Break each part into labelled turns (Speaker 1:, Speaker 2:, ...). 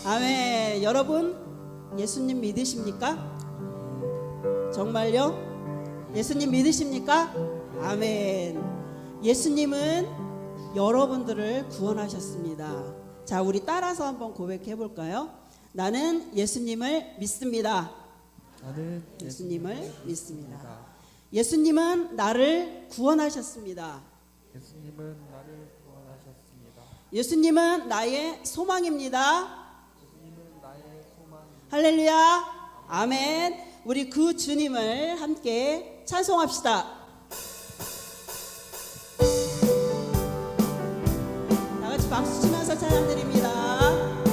Speaker 1: 아멘. 여러분 예수님 믿으십니까? 정말요? 예수님 믿으십니까? 아멘. 예수님은 여러분들을 구원하셨습니다. 자, 우리 따라서 한번 고백해 볼까요? 나는 예수님을 믿습니다.
Speaker 2: 나는
Speaker 1: 예수님을 믿습니다. 예수님은 나를 구원하셨습니다.
Speaker 2: 예수님은 나를 구원하셨습니다.
Speaker 1: 예수님은 나의 소망입니다.
Speaker 2: 예수님은 나의 소망입니다.
Speaker 1: 할렐루야. 아멘. 우리 그 주님을 함께 찬송합시다. 다 같이 박수 치면서 찬양드립니다.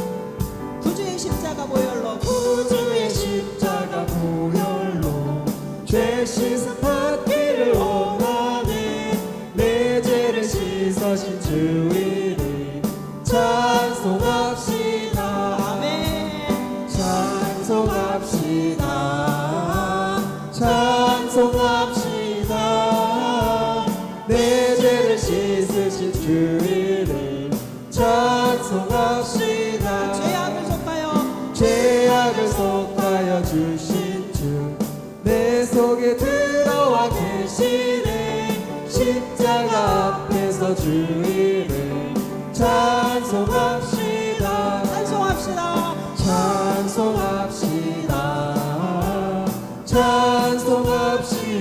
Speaker 1: 구주의 십자가 보혈로,
Speaker 2: 구주의 십자가 보혈로 죄 씻음 받기를 원하네. 내 죄를 씻으신 주 이름 찬송합시다.
Speaker 1: 아멘.
Speaker 2: 찬송합시다. 찬송합시다. 내 죄를 씻으신 주 이름 찬송합시다. 죄악을 속하여 주신 주 내 속에 들어와 계시네. 십자가 앞에서 주 이름 찬송합시다.
Speaker 1: 찬송합시다.
Speaker 2: 찬송합시다.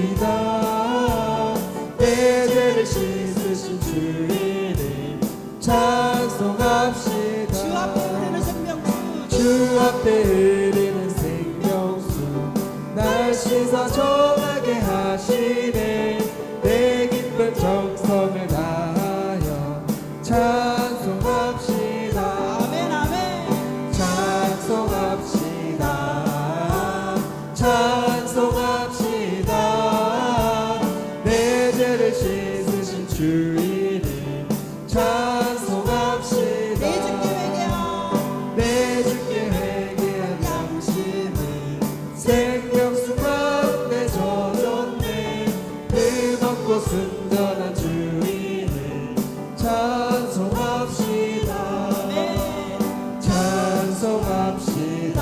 Speaker 2: 찬송합시다. 내 죄를 씻으신 주 이름 찬송합시다.
Speaker 1: 주 앞에 흐르는 생명수,
Speaker 2: 주 앞에 흐르는 생명수 날 씻어 정하게 하시네. 내 기쁜 정성을 다하여 찬송합시다.
Speaker 1: 아멘. 아멘.
Speaker 2: 찬송합시다. 찬송합시다. 내 죄를 씻으신 주 이름 찬송합시다.
Speaker 1: 내 주께 회개하오.
Speaker 2: 내 주께 회개한 양심을 생명수 가운데 젖었네. 흠없고 순전한 주 이름 찬송합시다. 찬송합시다.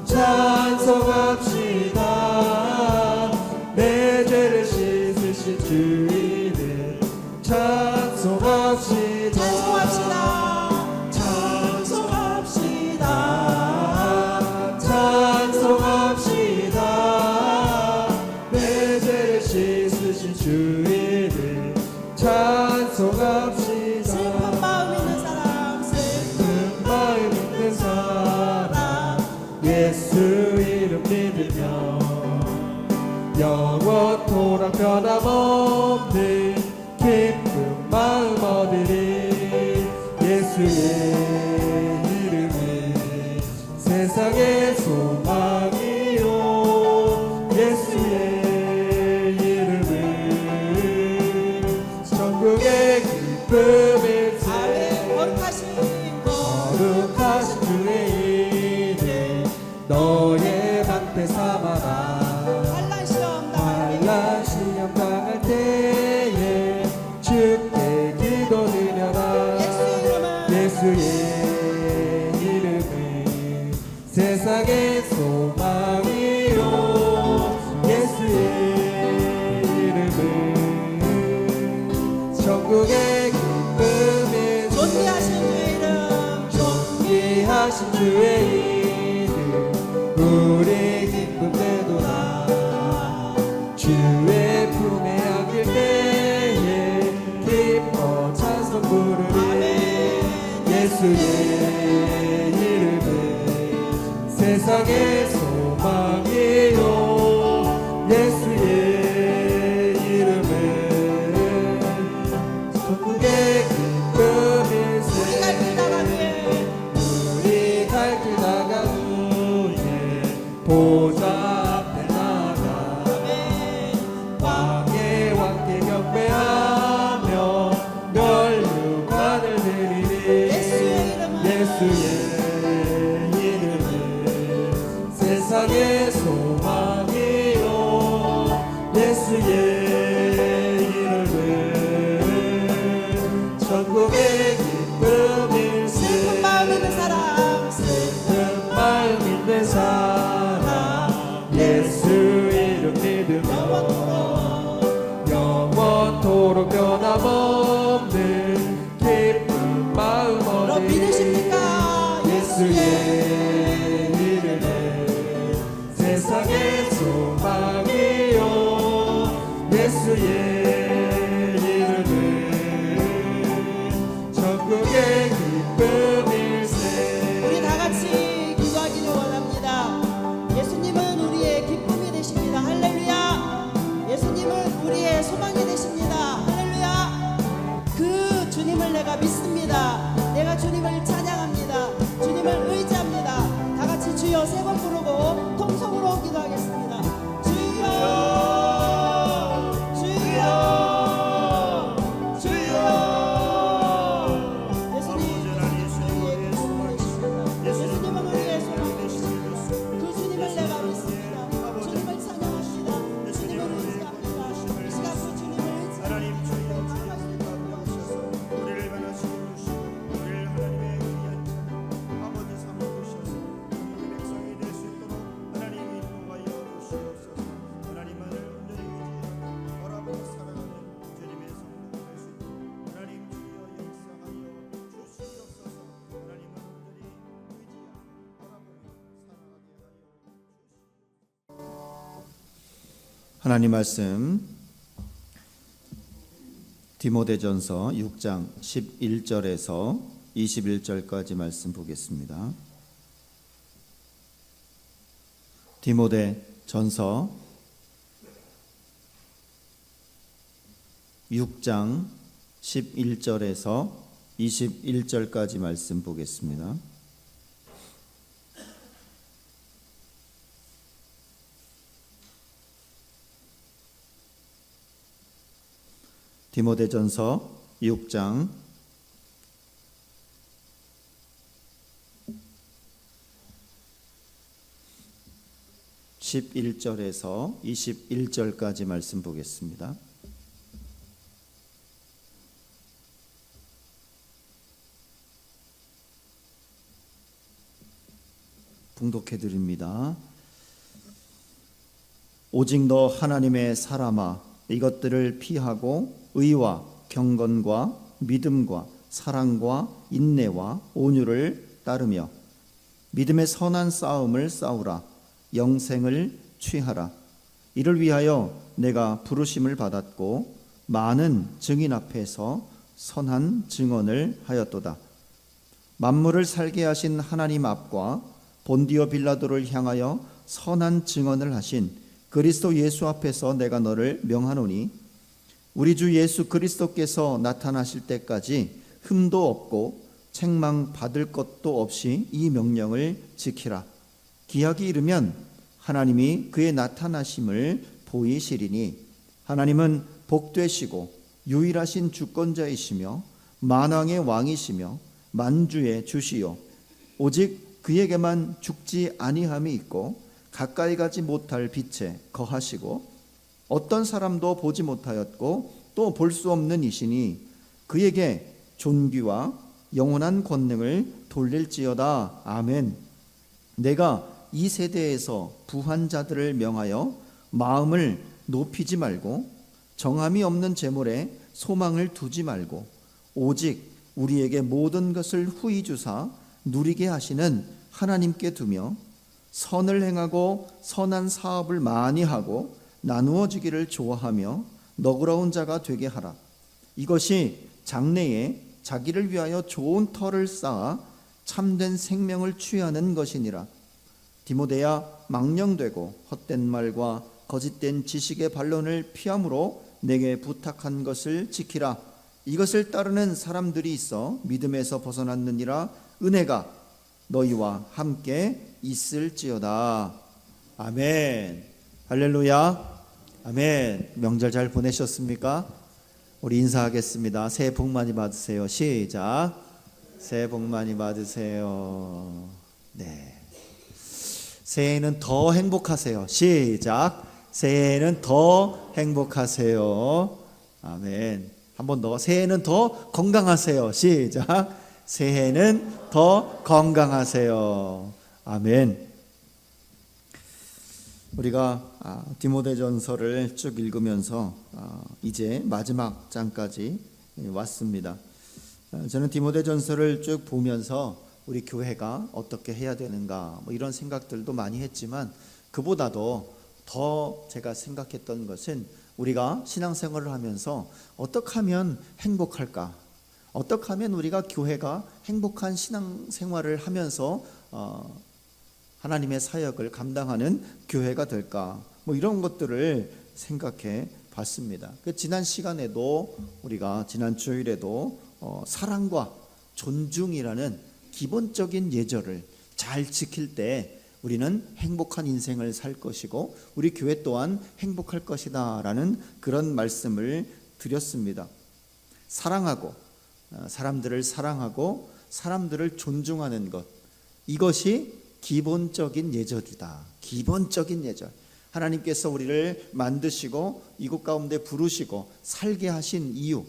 Speaker 2: 찬송합시다. 내 죄를 씻으신 주 이름 찬송합시다.
Speaker 1: 찬송합시다.
Speaker 2: 찬송합시다. 내 죄를 씻으신 주 이름 찬송합시다.
Speaker 1: 슬픈 마음 있는 사람,
Speaker 2: 슬픈 마음 있는 사람 예수 이름 믿으며 영원토록 변함없는 기쁜 마음 얻으리. 예수의 이름은 세상의 소망이요. 예수의 이름은 천국의 기쁨일세.
Speaker 1: 아멘.
Speaker 2: 거룩하신 주의 이름 너의 방패 삼아라. 환난 시험 당할 때에 주께 기도드려라. 예수의 이름은 세상의 소망이요. 예수의 이름은 천국의 기쁨이.
Speaker 1: 존귀하신 주의 이름,
Speaker 2: 존귀하신 주의 이름 우리 기쁨 되도다. 주의 품에 안길 때에 기뻐 찬송 부르리. 예수의 이름은 세상의 소망이요. 예수의 이름은 천국의 기쁨일세. 우리 갈 길 나간 후에 보좌 앞에 나가 왕의 왕께 경배하며 멸류관을 드리리. 예수의 이름은 세상의 소망이요. 예수의 이름은 천국의 기쁨일세.
Speaker 1: 슬픈 마음 있는 사람,
Speaker 2: 예수의 이름은 세상의 소망이요 예수의 이름은 천국의 기쁨일세.
Speaker 1: 우리 다 같이 기도하기를 원합니다. 예수님은 우리의 기쁨이 되십니다. 할렐루야. 예수님은 우리의 소망이 되십니다. 할렐루야. 그 주님을 내가 믿습니다. 내가 주님을 찬양합니다. 주님을 의지합니다. 다 같이 주여 세 번 부르고 통성으로 기도하겠습니다. 주여, 주여, 주여. 예수님, 우리의 기쁨이 되십니다. 예수님은 우리의 소망이 되십니다. 그 주님을 내가 믿습니다. 주님을 찬양합니다. 주님을 의지합니다. 이 시간 그 주님을 의지합니다.
Speaker 3: 하나님 주여 주여 주여 우리를 만나시고 주시고 우리를 하나님의 귀한 아버지 삼아 주셔서 우리 백성이 될 수 있도록 하나님 인도하여 주시옵소서. 하나님만을 온전히 의지하여 바라보고 살아가는 주님의 성도가 될 수 있도록 하나님 주여 역사하여 주시옵소서. 하나님만 온전히 의지하여 바라보며 살아가게 하여 주시옵소서.
Speaker 4: 하나님 말씀 디모데전서 6장 11절에서 21절까지 말씀 보겠습니다. 디모데전서 6장 11절에서 21절까지 말씀 보겠습니다. 디모데전서 6장 11절에서 21절까지 말씀 보겠습니다. 봉독해 드립니다. 오직 너 하나님의 사람아 이것들을 피하고 의와 경건과 믿음과 사랑과 인내와 온유를 따르며 믿음의 선한 싸움을 싸우라. 영생을 취하라. 이를 위하여 내가 부르심을 받았고 많은 증인 앞에서 선한 증언을 하였도다. 만물을 살게 하신 하나님 앞과 본디오 빌라도를 향하여 선한 증언을 하신 그리스도 예수 앞에서 내가 너를 명하노니 우리 주 예수 그리스도께서 나타나실 때까지 흠도 없고 책망 받을 것도 없이 이 명령을 지키라. 기약이 이르면 하나님이 그의 나타나심을 보이시리니 하나님은 복되시고 유일하신 주권자이시며 만왕의 왕이시며 만주의 주시요 오직 그에게만 죽지 아니함이 있고 가까이 가지 못할 빛에 거하시고 어떤 사람도 보지 못하였고 또 볼 수 없는 이시니 그에게 존귀와 영원한 권능을 돌릴지어다. 아멘. 내가 이 세대에서 부한 자들을 명하여 마음을 높이지 말고 정함이 없는 재물에 소망을 두지 말고 오직 우리에게 모든 것을 후히 주사 누리게 하시는 하나님께 두며 선을 행하고 선한 사업을 많이 하고 나누어지기를 좋아하며 너그러운 자가 되게 하라. 이것이 장래에 자기를 위하여 좋은 터를 쌓아 참된 생명을 취하는 것이니라. 디모데야, 망령되고 헛된 말과 거짓된 지식의 반론을 피함으로 내게 부탁한 것을 지키라. 이것을 따르는 사람들이 있어 믿음에서 벗어났느니라. 은혜가 너희와 함께 있을지어다. 아멘. 할렐루야. 아멘. 명절 잘 보내셨습니까? 우리 인사하겠습니다. 새해 복 많이 받으세요. 시작. 새해 복 많이 받으세요. 네. 새해는 더 행복하세요. 시작. 새해는 더 행복하세요. 아멘. 한 번 더. 새해는 더 건강하세요. 시작. 새해는 더 건강하세요. 아멘. 우리가 디모데전서를 쭉 읽으면서 이제 마지막 장까지 왔습니다. 저는 디모데전서를 쭉 보면서 우리 교회가 어떻게 해야 되는가 뭐 이런 생각들도 많이 했지만 그보다도 더 제가 생각했던 것은 우리가 신앙생활을 하면서 어떻게 하면 행복할까? 어떻게 하면 우리가 교회가 행복한 신앙생활을 하면서 하나님의 사역을 감당하는 교회가 될까? 뭐 이런 것들을 생각해 봤습니다. 지난 시간에도 우리가 지난 주일에도 사랑과 존중이라는 기본적인 예절을 잘 지킬 때 우리는 행복한 인생을 살 것이고 우리 교회 또한 행복할 것이다 라는 그런 말씀을 드렸습니다. 사랑하고 사람들을 사랑하고 사람들을 존중하는 것, 이것이 기본적인 예절이다. 기본적인 예절. 하나님께서 우리를 만드시고 이곳 가운데 부르시고 살게 하신 이유,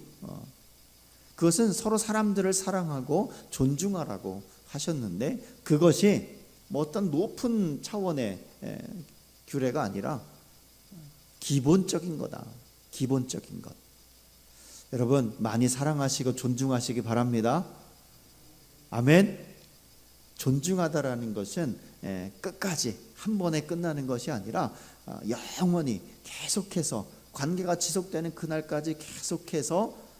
Speaker 4: 그것은 서로 사람들을 사랑하고 존중하라고 하셨는데 그것이 뭐 어떤 높은 차원의 규례가 아니라 기본적인 거다. 기본적인 것. 여러분 많이 사랑하시고 존중하시기 바랍니다. 아멘. 존중하다라는 것은 끝까지 한 번에 끝나는 것이 아니라 영원히 계속해서 관계가 지속되는 그날까지 계속해서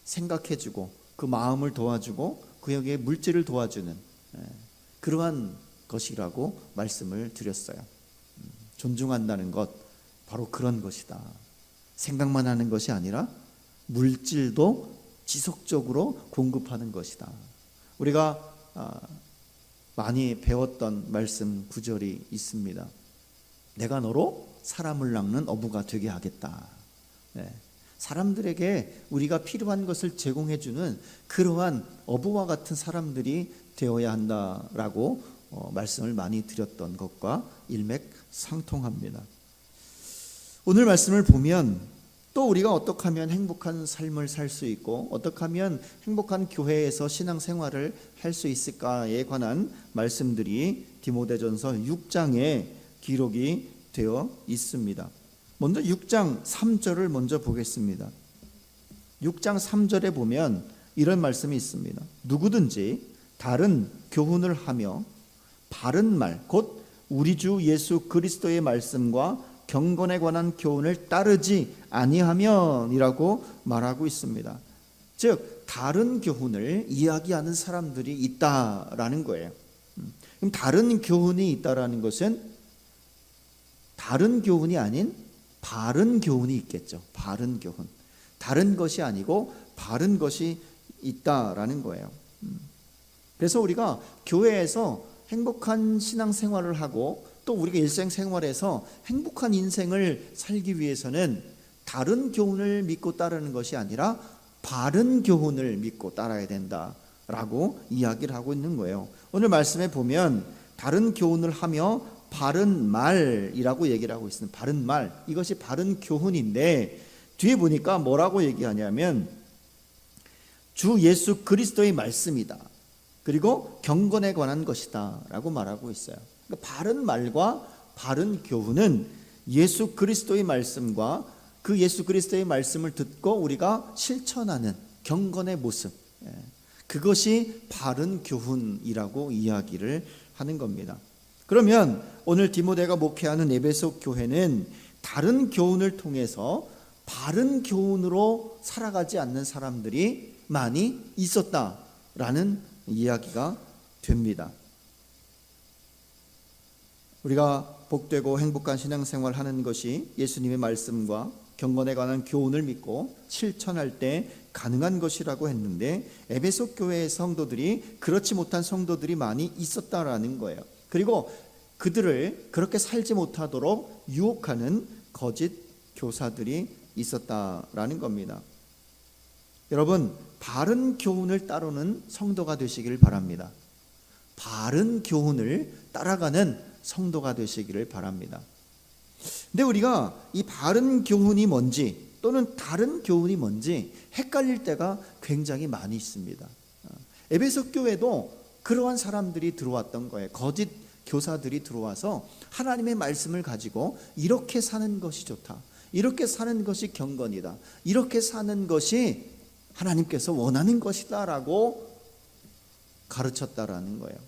Speaker 4: 생각해주고 그 마음을 도와주고 그에게 물질을 도와주는 그러한 것이라고 말씀을 드렸어요. 존중한다는 것 바로 그런 것이다. 생각만 하는 것이 아니라 물질도 지속적으로 공급하는 것이다. 우리가 많이 배웠던 말씀 구절이 있습니다. 내가 너로 사람을 낚는 어부가 되게 하겠다. 사람들에게 우리가 필요한 것을 제공해주는 그러한 어부와 같은 사람들이 되어야 한다라고 말씀을 많이 드렸던 것과 일맥상통합니다. 오늘 말씀을 보면 또 우리가 어떻게 하면 행복한 삶을 살 수 있고 어떻게 하면 행복한 교회에서 신앙생활을 할 수 있을까에 관한 말씀들이 디모데전서 6장에 기록이 되어 있습니다. 먼저 6장 3절을 먼저 보겠습니다. 6장 3절에 보면 이런 말씀이 있습니다. 누구든지 다른 교훈을 하며 바른 말, 곧 우리 주 예수 그리스도의 말씀과 경건에 관한 교훈을 따르지 아니하면이라고 말하고 있습니다. 즉 다른 교훈을 이야기하는 사람들이 있다라는 거예요. 그럼 다른 교훈이 있다라는 것은 다른 교훈이 아닌 바른 교훈이 있겠죠. 바른 교훈. 다른 것이 아니고 바른 것이 있다라는 거예요. 그래서 우리가 교회에서 행복한 신앙생활을 하고 또 우리가 일생생활에서 행복한 인생을 살기 위해서는 다른 교훈을 믿고 따르는 것이 아니라 바른 교훈을 믿고 따라야 된다라고 이야기를 하고 있는 거예요. 오늘 말씀에 보면 다른 교훈을 하며 바른 말이라고 얘기를 하고 있습니다. 바른 말, 이것이 바른 교훈인데 뒤에 보니까 뭐라고 얘기하냐면 주 예수 그리스도의 말씀이다. 그리고 경건에 관한 것이다 라고 말하고 있어요. 그러니까 바른 말과 바른 교훈은 예수 그리스도의 말씀과 그 예수 그리스도의 말씀을 듣고 우리가 실천하는 경건의 모습, 그것이 바른 교훈이라고 이야기를 하는 겁니다. 그러면 오늘 디모데가 목회하는 에베소 교회는 다른 교훈을 통해서 바른 교훈으로 살아가지 않는 사람들이 많이 있었다라는 이야기가 됩니다. 우리가 복되고 행복한 신앙생활을 하는 것이 예수님의 말씀과 경건에 관한 교훈을 믿고 실천할 때 가능한 것이라고 했는데 에베소 교회의 성도들이 그렇지 못한 성도들이 많이 있었다라는 거예요. 그리고 그들을 그렇게 살지 못하도록 유혹하는 거짓 교사들이 있었다라는 겁니다. 여러분, 바른 교훈을 따르는 성도가 되시길 바랍니다. 바른 교훈을 따라가는 성도가 되시기를 바랍니다. 근데 우리가 이 바른 교훈이 뭔지 또는 다른 교훈이 뭔지 헷갈릴 때가 굉장히 많이 있습니다. 에베소 교회도 그러한 사람들이 들어왔던 거예요. 거짓 교사들이 들어와서 하나님의 말씀을 가지고 이렇게 사는 것이 좋다, 이렇게 사는 것이 경건이다, 이렇게 사는 것이 하나님께서 원하는 것이다 라고 가르쳤다라는 거예요.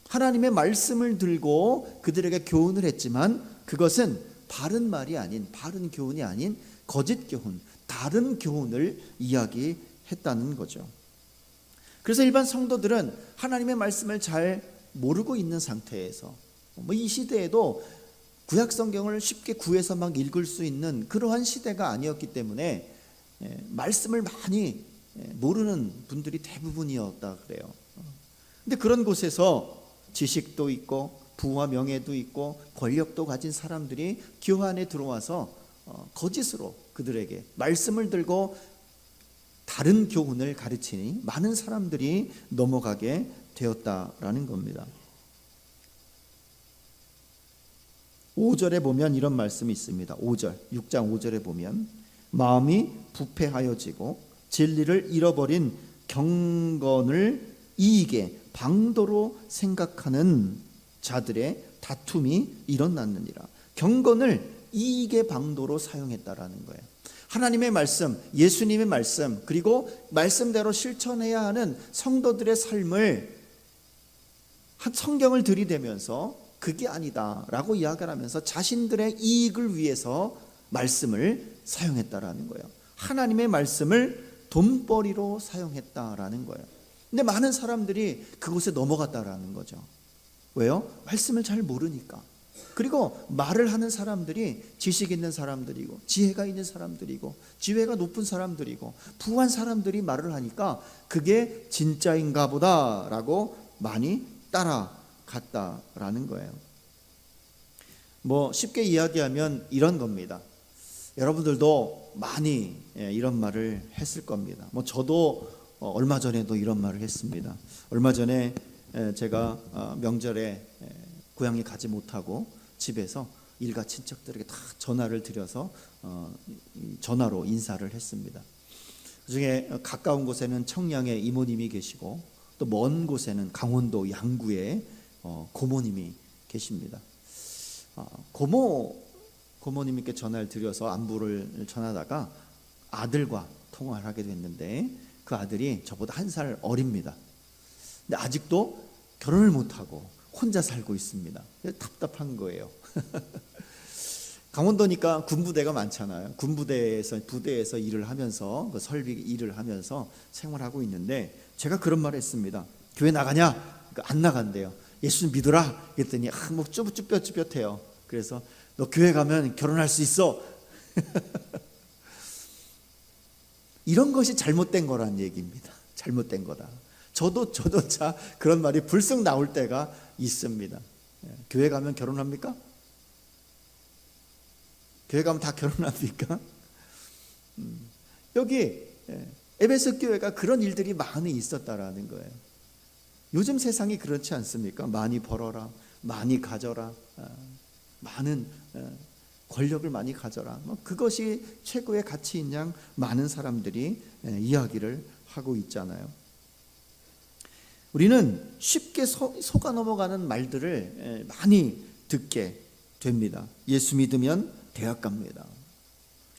Speaker 4: 하나님의 말씀을 들고 그들에게 교훈을 했지만 그것은 바른 말이 아닌, 바른 교훈이 아닌 거짓 교훈, 다른 교훈을 이야기했다는 거죠. 그래서 일반 성도들은 하나님의 말씀을 잘 모르고 있는 상태에서 이 시대에도 구약 성경을 쉽게 구해서 막 읽을 수 있는 그러한 시대가 아니었기 때문에 말씀을 많이 모르는 분들이 대부분이었다 그래요. 근데 그런 곳에서 지식도 있고 부와 명예도 있고 권력도 가진 사람들이 교회 안에 들어와서 거짓으로 그들에게 말씀을 들고 다른 교훈을 가르치니 많은 사람들이 넘어가게 되었다라는 겁니다. 5절에 보면 이런 말씀이 있습니다. 5절, 6장 5절에 보면 마음이 부패하여지고 진리를 잃어버린 경건을 이익의 방도로 생각하는 자들의 다툼이 일어났느니라. 경건을 이익의 방도로 사용했다라는 거예요. 하나님의 말씀, 예수님의 말씀, 그리고 말씀대로 실천해야 하는 성도들의 삶을 성경을 들이대면서 그게 아니다라고 이야기를 하면서 자신들의 이익을 위해서 말씀을 사용했다라는 거예요. 하나님의 말씀을 돈벌이로 사용했다라는 거예요. 근데 많은 사람들이 그곳에 넘어갔다라는 거죠. 왜요? 말씀을 잘 모르니까. 그리고 말을 하는 사람들이 지식 있는 사람들이고 지혜가 있는 사람들이고 지혜가 높은 사람들이고 부한 사람들이 말을 하니까 그게 진짜인가 보다라고 많이 따라갔다라는 거예요. 쉽게 이야기하면 이런 겁니다. 여러분들도 많이 이런 말을 했을 겁니다. 저도 얼마 전에도 이런 말을 했습니다. 얼마 전에 제가 명절에 고향에 가지 못하고 집에서 일가 친척들에게 다 전화를 드려서 전화로 인사를 했습니다. 그중에 가까운 곳에는 청량에 이모님이 계시고 또 먼 곳에는 강원도 양구에 고모님이 계십니다. 고모님께 전화를 드려서 안부를 전하다가 아들과 통화를 하게 됐는데 그 아들이 저보다 1살 어립니다. 근데 아직도 결혼을 못하고 혼자 살고 있습니다. 답답한 거예요. 강원도니까 군부대가 많잖아요. 부대에서 일을 하면서 그 설비 일을 하면서 생활하고 있는데 제가 그런 말을 했습니다. 교회 나가냐? 안 나간대요. 예수 믿으라. 그랬더니 쭈뼛쭈뼛해요. 그래서 너 교회 가면 결혼할 수 있어. 이런 것이 잘못된 거란 얘기입니다. 잘못된 거다. 저도 그런 말이 불쑥 나올 때가 있습니다. 교회 가면 결혼합니까? 교회 가면 다 결혼합니까? 여기 에베소 교회가 그런 일들이 많이 있었다라는 거예요. 요즘 세상이 그렇지 않습니까? 많이 벌어라, 많이 가져라, 많은 권력을 많이 가져라. 그것이 최고의 가치인 양 많은 사람들이 이야기를 하고 있잖아요. 우리는 쉽게 속아 넘어가는 말들을 많이 듣게 됩니다. 예수 믿으면 대학 갑니다.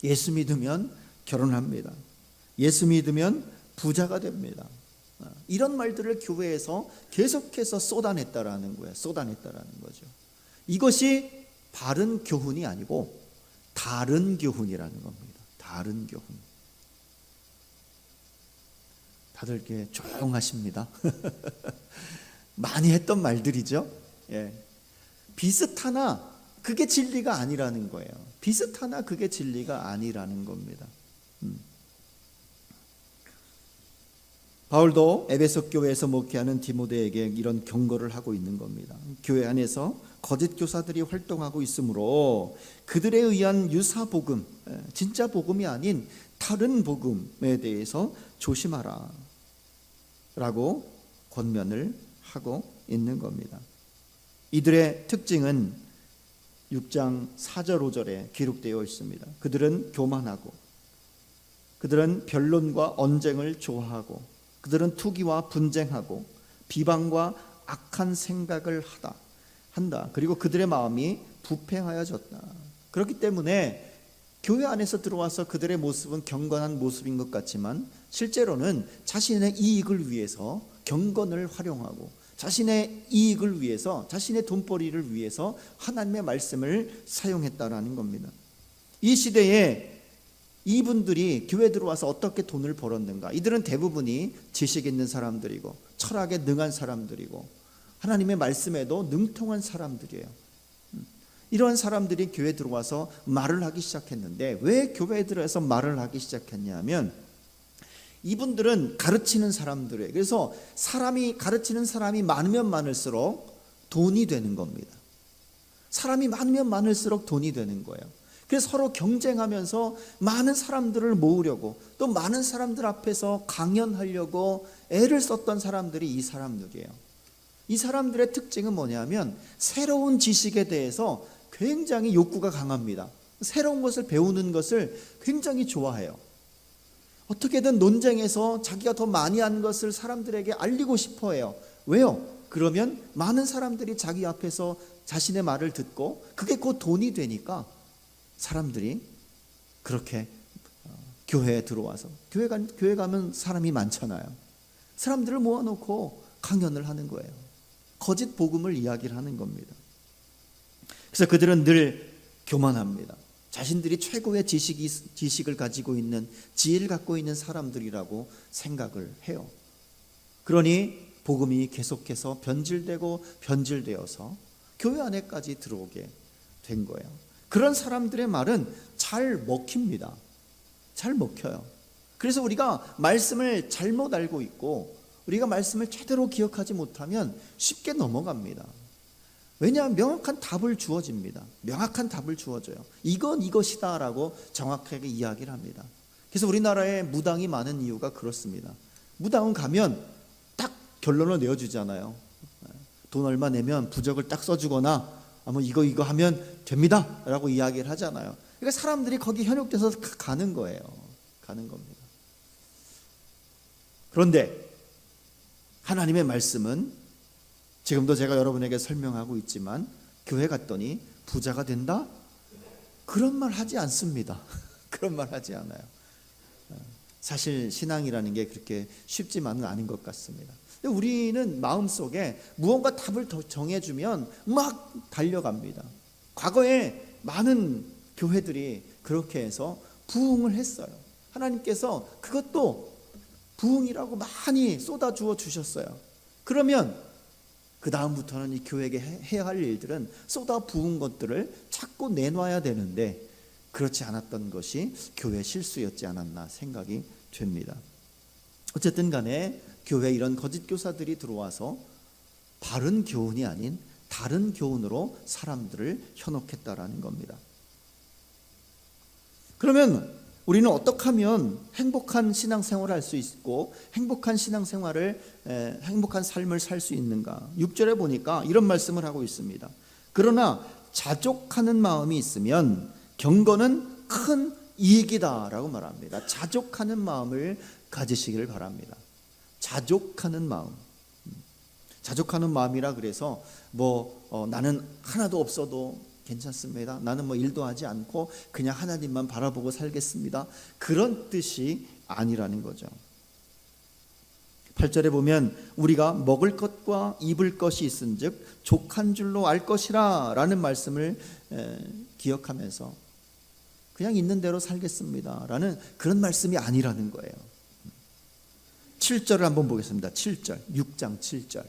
Speaker 4: 예수 믿으면 결혼합니다. 예수 믿으면 부자가 됩니다. 이런 말들을 교회에서 계속해서 쏟아냈다라는 거예요. 쏟아냈다라는 거죠. 이것이 바른 교훈이 아니고 다른 교훈이라는 겁니다. 다른 교훈. 다들 이렇게 조용하십니다. 많이 했던 말들이죠. 비슷하나 그게 진리가 아니라는 거예요. 비슷하나 그게 진리가 아니라는 겁니다. 바울도 에베소 교회에서 목회하는 디모데에게 이런 경고를 하고 있는 겁니다. 교회 안에서 거짓 교사들이 활동하고 있으므로 그들에 의한 유사 복음, 진짜 복음이 아닌 다른 복음에 대해서 조심하라 라고 권면을 하고 있는 겁니다. 이들의 특징은 6장 4절 5절에 기록되어 있습니다. 그들은 교만하고 그들은 변론과 언쟁을 좋아하고 그들은 투기와 분쟁하고 비방과 악한 생각을 한다. 그리고 그들의 마음이 부패하여졌다. 그렇기 때문에 교회 안에서 들어와서 그들의 모습은 경건한 모습인 것 같지만 실제로는 자신의 이익을 위해서 경건을 활용하고 자신의 이익을 위해서, 자신의 돈벌이를 위해서 하나님의 말씀을 사용했다라는 겁니다. 이 시대에 이분들이 교회 들어와서 어떻게 돈을 벌었는가? 이들은 대부분이 지식 있는 사람들이고 철학에 능한 사람들이고 하나님의 말씀에도 능통한 사람들이에요. 이러한 사람들이 교회에 들어와서 말을 하기 시작했는데, 왜 교회에 들어와서 말을 하기 시작했냐면 이분들은 가르치는 사람들이에요. 그래서 가르치는 사람이 많으면 많을수록 돈이 되는 겁니다. 사람이 많으면 많을수록 돈이 되는 거예요. 그래서 서로 경쟁하면서 많은 사람들을 모으려고, 또 많은 사람들 앞에서 강연하려고 애를 썼던 사람들이 이 사람들이에요. 이 사람들의 특징은 뭐냐면 새로운 지식에 대해서 굉장히 욕구가 강합니다. 새로운 것을 배우는 것을 굉장히 좋아해요. 어떻게든 논쟁에서 자기가 더 많이 아는 것을 사람들에게 알리고 싶어 해요. 왜요? 그러면 많은 사람들이 자기 앞에서 자신의 말을 듣고 그게 곧 돈이 되니까 사람들이 그렇게 교회에 들어와서, 교회 가면 사람이 많잖아요. 사람들을 모아놓고 강연을 하는 거예요. 거짓 복음을 이야기를 하는 겁니다. 그래서 그들은 늘 교만합니다. 자신들이 최고의 지식을 가지고 있는, 지혜를 갖고 있는 사람들이라고 생각을 해요. 그러니 복음이 계속해서 변질되어서 교회 안에까지 들어오게 된 거예요. 그런 사람들의 말은 잘 먹힙니다. 잘 먹혀요. 그래서 우리가 말씀을 잘못 알고 있고 우리가 말씀을 제대로 기억하지 못하면 쉽게 넘어갑니다. 왜냐하면 명확한 답을 주어집니다. 명확한 답을 주어져요. 이건 이것이다 라고 정확하게 이야기를 합니다. 그래서 우리나라에 무당이 많은 이유가 그렇습니다. 무당은 가면 딱 결론을 내어주잖아요. 돈 얼마 내면 부적을 딱 써주거나 뭐 이거 하면 됩니다 라고 이야기를 하잖아요. 그러니까 사람들이 거기 현혹돼서 가는 거예요. 가는 겁니다. 그런데 하나님의 말씀은 지금도 제가 여러분에게 설명하고 있지만 교회 갔더니 부자가 된다? 그런 말 하지 않습니다. 그런 말 하지 않아요. 사실 신앙이라는 게 그렇게 쉽지만은 않은 것 같습니다. 우리는 마음속에 무언가 답을 더 정해주면 막 달려갑니다. 과거에 많은 교회들이 그렇게 해서 부흥을 했어요. 하나님께서 그것도 부흥이라고 많이 쏟아주어 주셨어요. 그러면 그 다음부터는 이 교회에게 해야 할 일들은 쏟아 부은 것들을 자꾸 내놔야 되는데 그렇지 않았던 것이 교회 실수였지 않았나 생각이 됩니다. 어쨌든 간에 교회에 이런 거짓 교사들이 들어와서 바른 교훈이 아닌 다른 교훈으로 사람들을 현혹했다라는 겁니다. 그러면 우리는 어떻게 하면 행복한 신앙생활을 할 수 있고 행복한 신앙생활을 행복한 삶을 살 수 있는가? 6절에 보니까 이런 말씀을 하고 있습니다. 그러나 자족하는 마음이 있으면 경건은 큰 이익이다라고 말합니다. 자족하는 마음을 가지시기를 바랍니다. 자족하는 마음. 자족하는 마음이라 그래서 나는 하나도 없어도 괜찮습니다. 나는 일도 하지 않고 그냥 하나님만 바라보고 살겠습니다. 그런 뜻이 아니라는 거죠. 8절에 보면 우리가 먹을 것과 입을 것이 있은즉 족한 줄로 알 것이라 라는 말씀을 기억하면서 그냥 있는 대로 살겠습니다 라는 그런 말씀이 아니라는 거예요. 7절을 한번 보겠습니다. 7절, 6장 7절.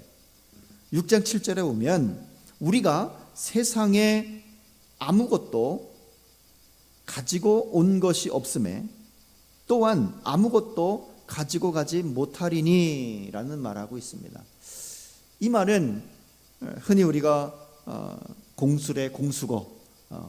Speaker 4: 6장 7절에 보면 우리가 세상에 아무것도 가지고 온 것이 없음에 또한 아무것도 가지고 가지 못하리니 라는 말하고 있습니다. 이 말은 흔히 우리가 공술의 공수거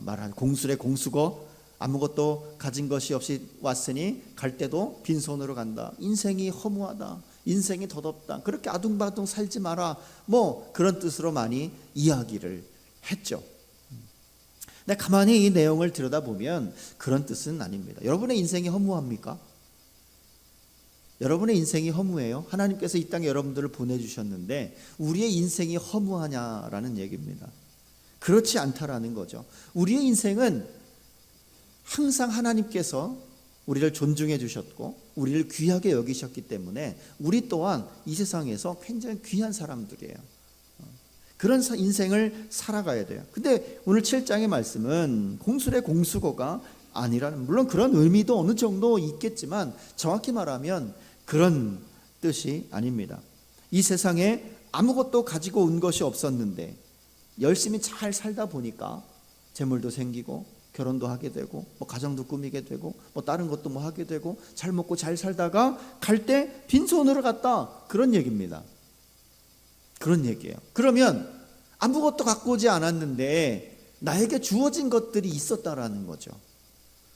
Speaker 4: 말하는 공술의 공수거, 아무것도 가진 것이 없이 왔으니 갈 때도 빈손으로 간다. 인생이 허무하다. 인생이 더덥다. 그렇게 아둥바둥 살지 마라. 그런 뜻으로 많이 이야기를 했죠. 근데 가만히 이 내용을 들여다보면 그런 뜻은 아닙니다. 여러분의 인생이 허무합니까? 여러분의 인생이 허무해요? 하나님께서 이 땅에 여러분들을 보내주셨는데 우리의 인생이 허무하냐라는 얘기입니다. 그렇지 않다라는 거죠. 우리의 인생은 항상 하나님께서 우리를 존중해 주셨고 우리를 귀하게 여기셨기 때문에 우리 또한 이 세상에서 굉장히 귀한 사람들이에요. 그런 인생을 살아가야 돼요. 근데 오늘 7장의 말씀은 공술의 공수거가 아니라는, 물론 그런 의미도 어느 정도 있겠지만 정확히 말하면 그런 뜻이 아닙니다. 이 세상에 아무것도 가지고 온 것이 없었는데 열심히 잘 살다 보니까 재물도 생기고 결혼도 하게 되고 뭐 가정도 꾸미게 되고 뭐 다른 것도 뭐 하게 되고 잘 먹고 잘 살다가 갈 때 빈손으로 갔다, 그런 얘기입니다. 그런 얘기예요. 그러면 아무것도 갖고 오지 않았는데 나에게 주어진 것들이 있었다라는 거죠.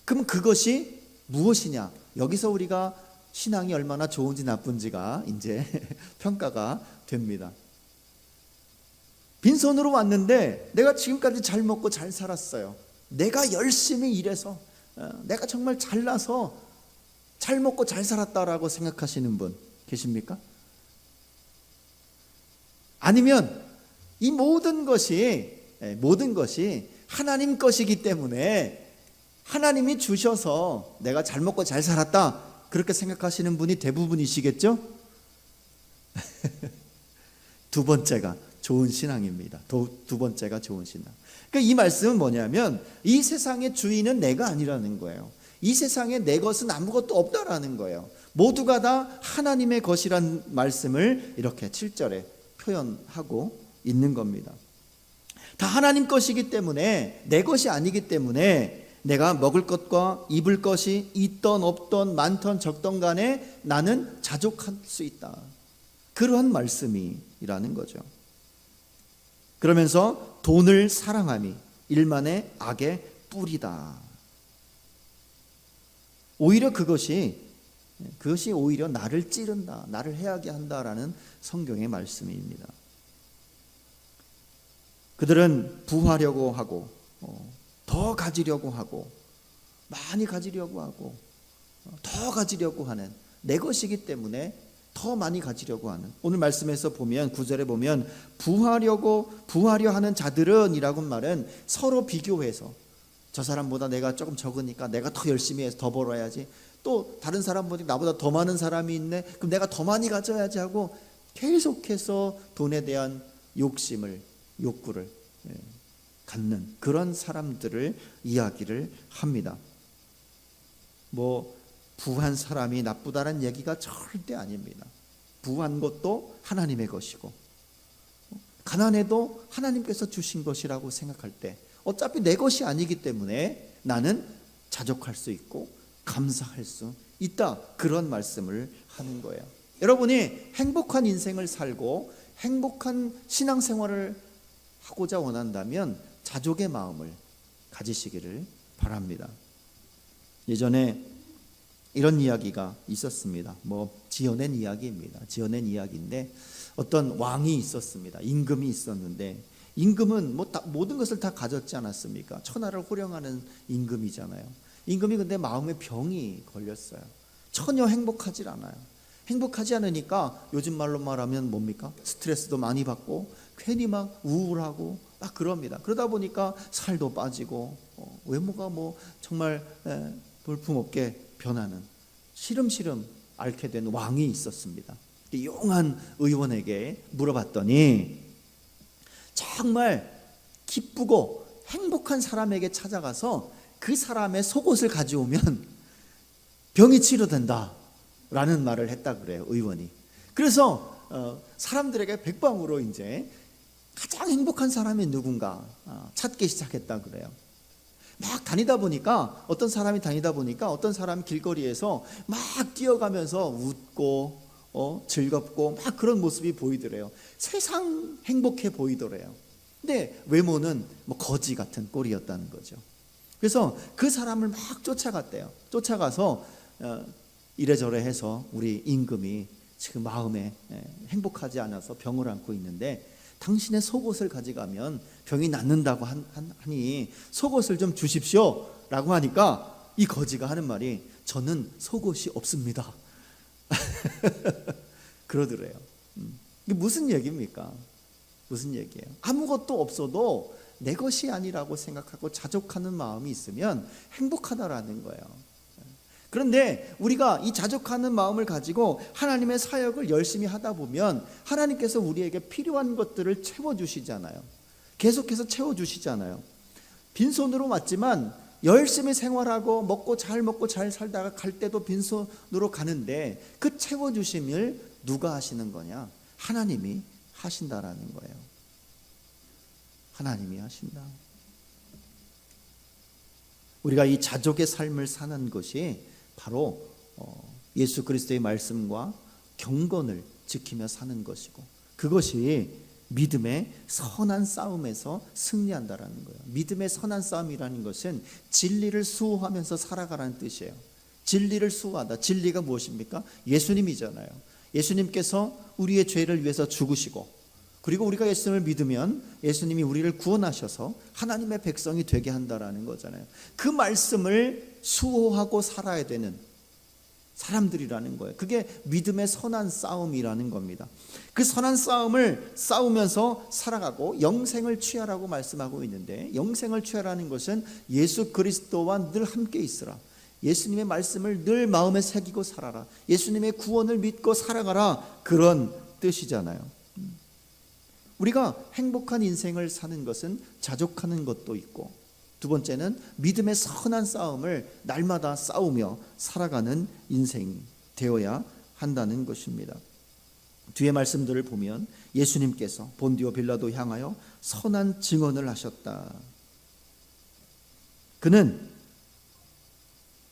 Speaker 4: 그럼 그것이 무엇이냐? 여기서 우리가 신앙이 얼마나 좋은지 나쁜지가 이제 평가가 됩니다. 빈손으로 왔는데 내가 지금까지 잘 먹고 잘 살았어요. 내가 열심히 일해서 내가 정말 잘나서 잘 먹고 잘 살았다라고 생각하시는 분 계십니까? 아니면 이 모든 것이 하나님 것이기 때문에 하나님이 주셔서 내가 잘 먹고 잘 살았다, 그렇게 생각하시는 분이 대부분이시겠죠? 두 번째가 좋은 신앙입니다. 두 번째가 좋은 신앙. 그러니까 이 말씀은 뭐냐면 이 세상의 주인은 내가 아니라는 거예요. 이 세상에 내 것은 아무것도 없다라는 거예요. 모두가 다 하나님의 것이란 말씀을 이렇게 7절에 표현하고 있는 겁니다. 다 하나님 것이기 때문에, 내 것이 아니기 때문에 내가 먹을 것과 입을 것이 있던 없던 많던 적던 간에 나는 자족할 수 있다, 그러한 말씀이라는 거죠. 그러면서 돈을 사랑함이 일만의 악의 뿌리다. 오히려 그것이 오히려 나를 찌른다, 나를 해하게 한다라는 성경의 말씀입니다. 그들은 부하려고 하고 더 가지려고 하고 많이 가지려고 하고 더 가지려고 하는, 내 것이기 때문에 더 많이 가지려고 하는, 오늘 말씀에서 보면 9절에 보면 부하려 하는 자들은 이라고 말은 서로 비교해서 저 사람보다 내가 조금 적으니까 내가 더 열심히 해서 더 벌어야지, 또 다른 사람 보니 나보다 더 많은 사람이 있네, 그럼 내가 더 많이 가져야지 하고 계속해서 돈에 대한 욕구를 갖는 그런 사람들을 이야기를 합니다. 뭐 부한 사람이 나쁘다는 얘기가 절대 아닙니다. 부한 것도 하나님의 것이고 가난해도 하나님께서 주신 것이라고 생각할 때 어차피 내 것이 아니기 때문에 나는 자족할 수 있고 감사할 수 있다, 그런 말씀을 하는 거예요. 여러분이 행복한 인생을 살고 행복한 신앙생활을 하고자 원한다면 자족의 마음을 가지시기를 바랍니다. 예전에 이런 이야기가 있었습니다. 지어낸 이야기입니다. 지어낸 이야기인데 어떤 왕이 있었습니다. 임금이 있었는데 임금은 모든 것을 다 가졌지 않았습니까? 천하를 호령하는 임금이잖아요. 임금이 근데 마음에 병이 걸렸어요. 전혀 행복하지 않아요. 행복하지 않으니까 요즘 말로 말하면 뭡니까? 스트레스도 많이 받고 괜히 막 우울하고 막 그럽니다. 그러다 보니까 살도 빠지고 외모가 정말 볼품없게 변하는, 시름시름 앓게 된 왕이 있었습니다. 용한 의원에게 물어봤더니 정말 기쁘고 행복한 사람에게 찾아가서 그 사람의 속옷을 가져오면 병이 치료된다 라는 말을 했다 그래요, 의원이. 그래서 사람들에게 백방으로 이제 가장 행복한 사람이 누군가 찾기 시작했다 그래요. 막 다니다 보니까 어떤 사람이 길거리에서 막 뛰어가면서 웃고 즐겁고 막 그런 모습이 보이더래요. 세상 행복해 보이더래요. 근데 외모는 거지 같은 꼴이었다는 거죠. 그래서 그 사람을 막 쫓아갔대요. 쫓아가서 이래저래 해서 우리 임금이 지금 마음에 행복하지 않아서 병을 안고 있는데 당신의 속옷을 가져가면 병이 낫는다고 하니 속옷을 좀 주십시오 라고 하니까 이 거지가 하는 말이 저는 속옷이 없습니다. 그러더래요. 이게 무슨 얘기입니까? 무슨 얘기예요? 아무것도 없어도 내 것이 아니라고 생각하고 자족하는 마음이 있으면 행복하다라는 거예요. 그런데 우리가 이 자족하는 마음을 가지고 하나님의 사역을 열심히 하다 보면 하나님께서 우리에게 필요한 것들을 채워주시잖아요. 계속해서 채워주시잖아요. 빈손으로 왔지만 열심히 생활하고 먹고 잘 살다가 갈 때도 빈손으로 가는데 그 채워주심을 누가 하시는 거냐? 하나님이 하신다라는 거예요. 하나님이 하신다. 우리가 이 자족의 삶을 사는 것이 바로 예수 그리스도의 말씀과 경건을 지키며 사는 것이고, 그것이 믿음의 선한 싸움에서 승리한다라는 거예요. 믿음의 선한 싸움이라는 것은 진리를 수호하면서 살아가라는 뜻이에요. 진리를 수호하다. 진리가 무엇입니까? 예수님이잖아요. 예수님께서 우리의 죄를 위해서 죽으시고, 그리고 우리가 예수님을 믿으면 예수님이 우리를 구원하셔서 하나님의 백성이 되게 한다라는 거잖아요. 그 말씀을 수호하고 살아야 되는 사람들이라는 거예요. 그게 믿음의 선한 싸움이라는 겁니다. 그 선한 싸움을 싸우면서 살아가고 영생을 취하라고 말씀하고 있는데, 영생을 취하라는 것은 예수 그리스도와 늘 함께 있으라. 예수님의 말씀을 늘 마음에 새기고 살아라. 예수님의 구원을 믿고 살아가라. 그런 뜻이잖아요. 우리가 행복한 인생을 사는 것은 자족하는 것도 있고, 두 번째는 믿음의 선한 싸움을 날마다 싸우며 살아가는 인생이 되어야 한다는 것입니다. 뒤에 말씀들을 보면 예수님께서 본디오 빌라도 향하여 선한 증언을 하셨다. 그는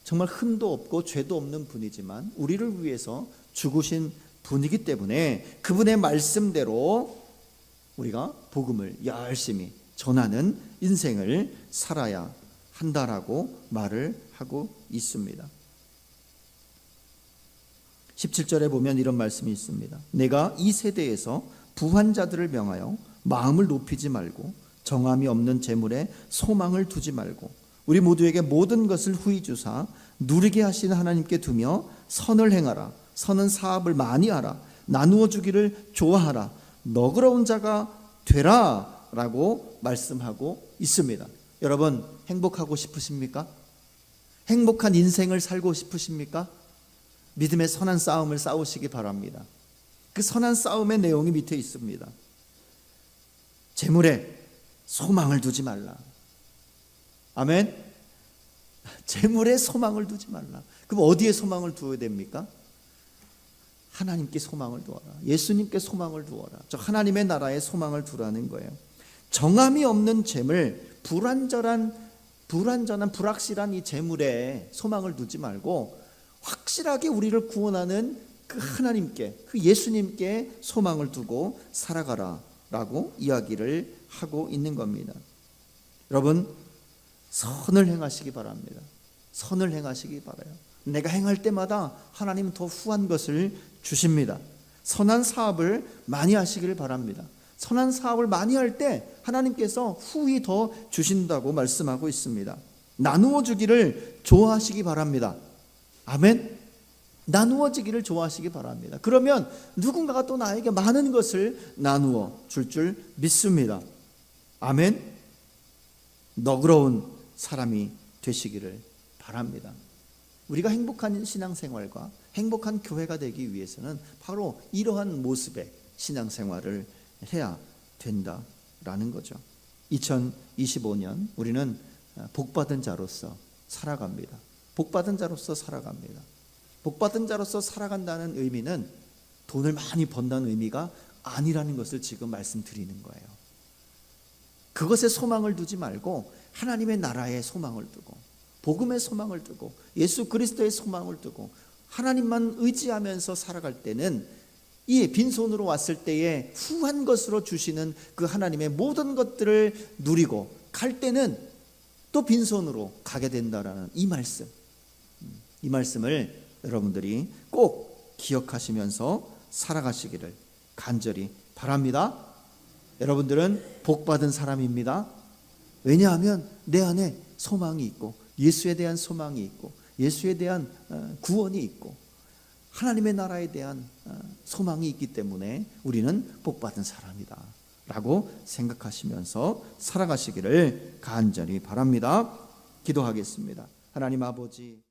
Speaker 4: 정말 흠도 없고 죄도 없는 분이지만 우리를 위해서 죽으신 분이기 때문에 그분의 말씀대로 우리가 복음을 열심히 전하는 인생을 살아야 한다라고 말을 하고 있습니다. 17절에 보면 이런 말씀이 있습니다. 내가 이 세대에서 부한 자들을 명하여 마음을 높이지 말고 정함이 없는 재물에 소망을 두지 말고 우리 모두에게 모든 것을 후히 주사 누리게 하시는 하나님께 두며 선을 행하라. 선은 사업을 많이 하라. 나누어 주기를 좋아하라. 너그러운 자가 되라 라고 말씀하고 있습니다. 여러분, 행복하고 싶으십니까? 행복한 인생을 살고 싶으십니까? 믿음의 선한 싸움을 싸우시기 바랍니다. 그 선한 싸움의 내용이 밑에 있습니다. 재물에 소망을 두지 말라. 아멘. 재물에 소망을 두지 말라. 그럼 어디에 소망을 두어야 됩니까? 하나님께 소망을 두어라. 예수님께 소망을 두어라. 저 하나님의 나라에 소망을 두라는 거예요. 정함이 없는 재물, 불완전한 불확실한 이 재물에 소망을 두지 말고 확실하게 우리를 구원하는 그 하나님께, 그 예수님께 소망을 두고 살아가라 라고 이야기를 하고 있는 겁니다. 여러분, 선을 행하시기 바랍니다. 선을 행하시기 바라요. 내가 행할 때마다 하나님은 더 후한 것을 주십니다. 선한 사업을 많이 하시기를 바랍니다. 선한 사업을 많이 할 때 하나님께서 후히 더 주신다고 말씀하고 있습니다. 나누어 주기를 좋아하시기 바랍니다. 아멘. 나누어지기를 좋아하시기 바랍니다. 그러면 누군가가 또 나에게 많은 것을 나누어 줄 믿습니다. 아멘. 너그러운 사람이 되시기를 바랍니다. 우리가 행복한 신앙생활과 행복한 교회가 되기 위해서는 바로 이러한 모습의 신앙생활을 해야 된다라는 거죠. 2025년 우리는 복받은 자로서 살아갑니다. 복받은 자로서 살아갑니다. 복받은 자로서 살아간다는 의미는 돈을 많이 번다는 의미가 아니라는 것을 지금 말씀드리는 거예요. 그것에 소망을 두지 말고 하나님의 나라에 소망을 두고 복음의 소망을 두고 예수 그리스도의 소망을 두고 하나님만 의지하면서 살아갈 때는 이 빈손으로 왔을 때에 후한 것으로 주시는 그 하나님의 모든 것들을 누리고 갈 때는 또 빈손으로 가게 된다라는 이 말씀을 여러분들이 꼭 기억하시면서 살아가시기를 간절히 바랍니다. 여러분들은 복받은 사람입니다. 왜냐하면 내 안에 소망이 있고 예수에 대한 소망이 있고 예수에 대한 구원이 있고 하나님의 나라에 대한 소망이 있기 때문에 우리는 복받은 사람이다 라고 생각하시면서 살아가시기를 간절히 바랍니다. 기도하겠습니다. 하나님 아버지,